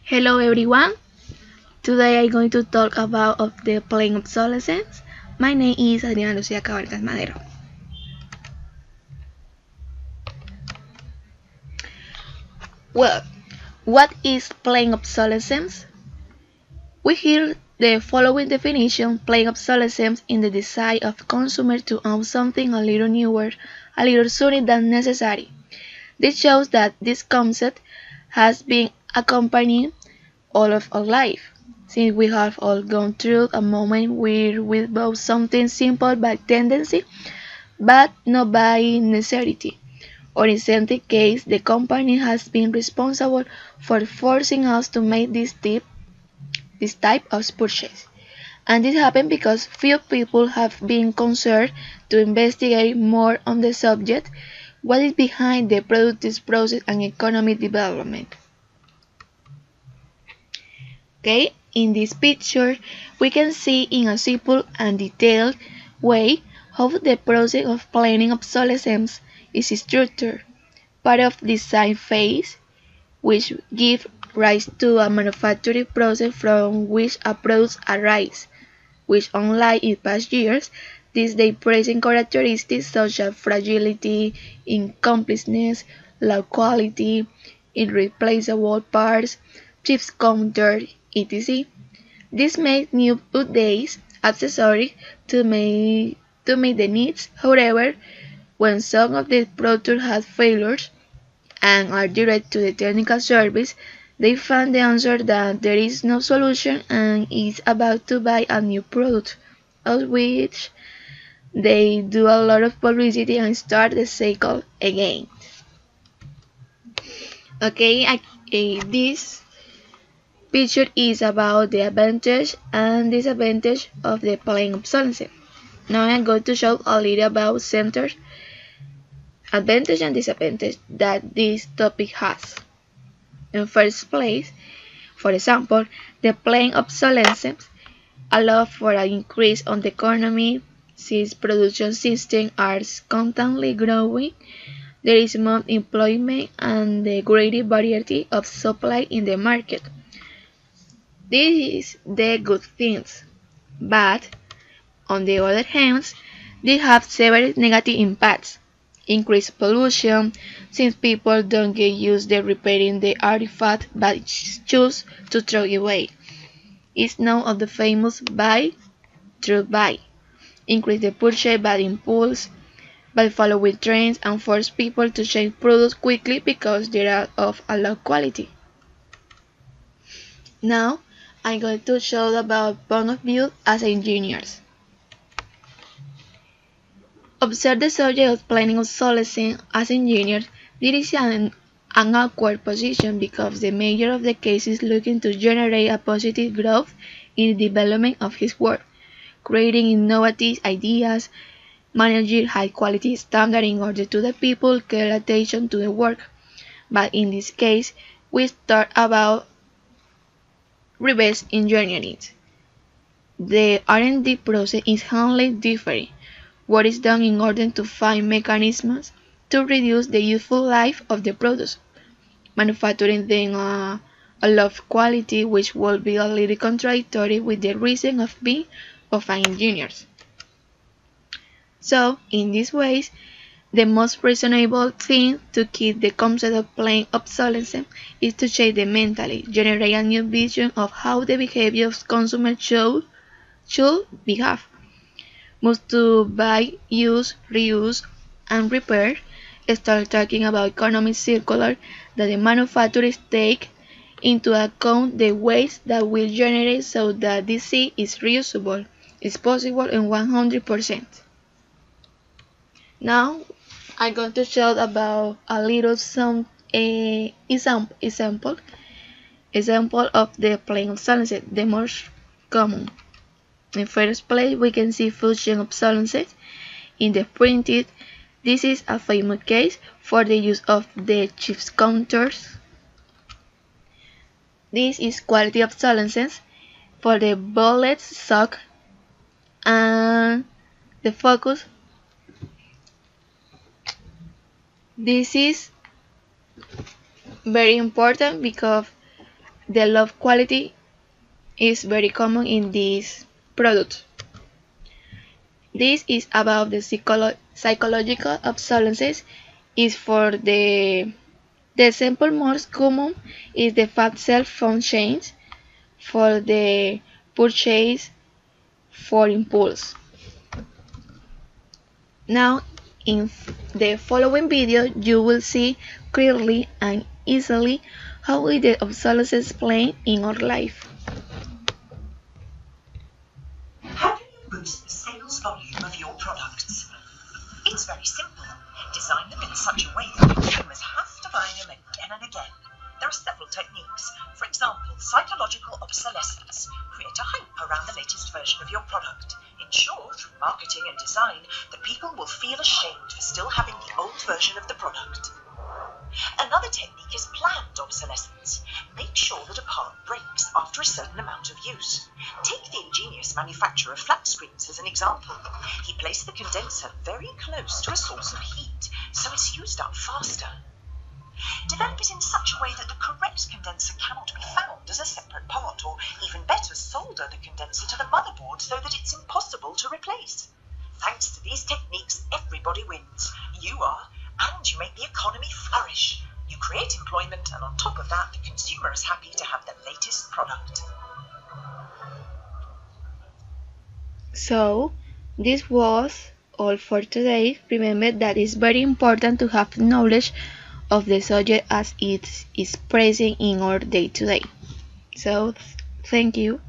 Hello everyone. Today I'm going to talk about of the playing obsolescence. My name is Adriana Lucía Cabarcas Madero. Well, what is playing obsolescence? We hear the following definition: playing obsolescence in the desire of consumer to own something a little newer, a little sooner than necessary. This shows that this concept has been accompanying all of our life, since we have all gone through a moment where we bought something simple by tendency, but not by necessity. Or in certain case, the company has been responsible for forcing us to make this type of purchase. And this happened because few people have been concerned to investigate more on the subject, what is behind the productive process and economic development. Okay, in this picture, we can see in a simple and detailed way how the process of planning obsolescence is structured. Part of design phase, which gives rise to a manufacturing process from which a product arises, which unlike in past years, these days present characteristics such as fragility, incompleteness, low quality, irreplaceable parts, chips counter, etc. This makes new updates accessory to meet the needs. However, when some of the products have failures and are direct to the technical service, they find the answer that there is no solution and is about to buy a new product, of which they do a lot of publicity and start the cycle again. Okay, this picture is about the advantage and disadvantage of the playing obsolescence. Now I'm going to show a little about centers, advantage and disadvantage that this topic has. In first place, for example, the playing obsolescence allows for an increase on the economy since production systems are constantly growing. There is more employment and a greater variety of supply in the market. This is the good things, but on the other hand, they have several negative impacts. Increased pollution, since people don't get used to repairing the artifact but choose to throw it away. It's known of the famous buy, throw buy. Increase the purchase by impulse, by following trends and force people to change products quickly because they are of a low quality. Now, I'm going to show about point of view as engineers. Observe the subject of planning obsolescence as engineers. This is an awkward position because the major of the case is looking to generate a positive growth in the development of his work, creating innovative ideas, managing high quality standards in order to the people care attention to the work. But in this case, we start about reverse engineering. The R&D process is wholly different. What is done in order to find mechanisms to reduce the useful life of the products, manufacturing them a low quality, which will be a little contradictory with the reason of being of an engineer. So, in these ways, the most reasonable thing to keep the concept of playing obsolescence is to change the mentally, generate a new vision of how the behavior of consumers should behave. Move to buy, use, reuse, and repair. Start talking about economic circular, that the manufacturers take into account the waste that will generate so that this is reusable, is possible in 100%. Now, I'm going to show about a little example of the playing obsolescence, the most common. In first place, we can see function obsolescence in the printed. This is a famous case for the use of the chips counters. This is quality obsolescence for the bullet sock and the focus. This is very important because the low quality is very common in this product. This is about the psychological obsolescence. Is for the example most common is the fast cell phone change for the purchase for impulse. Now in the following video you will see clearly and easily how is the obsolescence playing in our life. How can you boost the sales volume of your products? It's very simple. Design them in such a way that consumers have to buy them again and again. There are several techniques. For example, psychological obsolescence. Create a hype around the latest version of your product. Ensure, through marketing and design, that people will feel ashamed for still having the old version of the product. Another technique is planned obsolescence. Make sure that a part breaks after a certain amount of use. Take the ingenious manufacturer of flat screens as an example. He placed the condenser very close to a source of heat, so it's used up faster. Develop it in such a way that the correct condenser cannot be found as a separate part, or even better, solder the condenser to the motherboard so that it's impossible to replace. Thanks to these techniques, everybody wins. You are, and you make the economy flourish. You create employment, and on top of that, the consumer is happy to have the latest product. So, this was all for today. Remember that it's very important to have knowledge of the subject as it is present in our day-to-day. So, thank you.